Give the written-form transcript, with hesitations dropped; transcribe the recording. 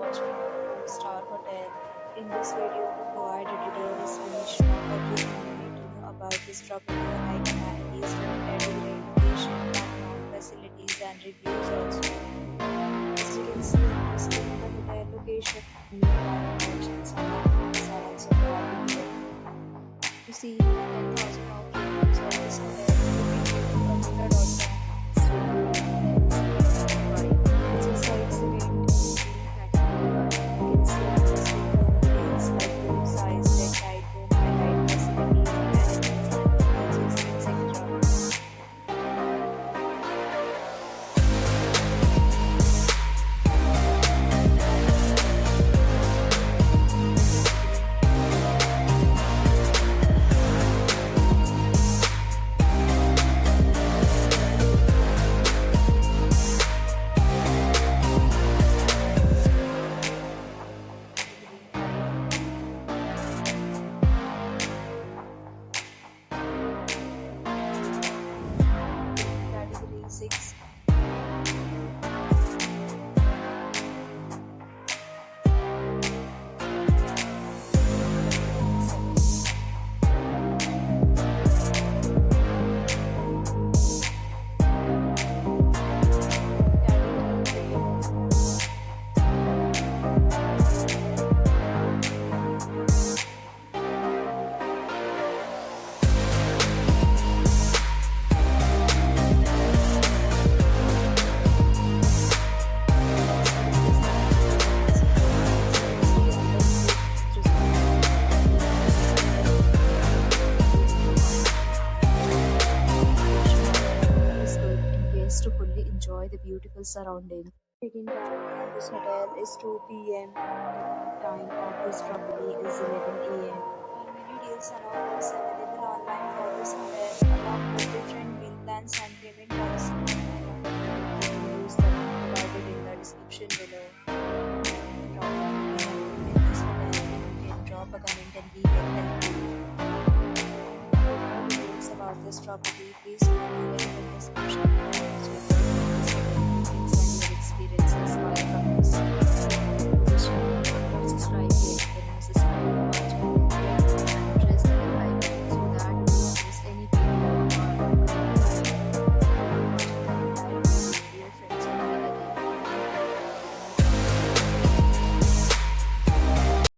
watching a 5-star hotel. In this video, we provide a detailed explanation of everything you need to know about this property, like amenities, category, location, landmark, facilities, and reviews also. As you can see, listed in the hotel location, nearby attractions and landmarks are also provided here. To see 10,000 of reviews of this hotel, you can go to Akasaka.com. It's a sightseeing impeccable. You can see interesting details like room size, bed type, room highlight, facilities, amenities, and features, etc. Category 6. To fully enjoy the beautiful surroundings. Check-in time at this hotel is 2 p.m. The time of this property is 11 a.m. Many deals and offers available online for this hotel, along with different meal plans and payment policies. You can use the link provided in the description below. Drop a comment in this hotel, and you can drop a comment and we will help you. For more details about this property, please click the link in the description.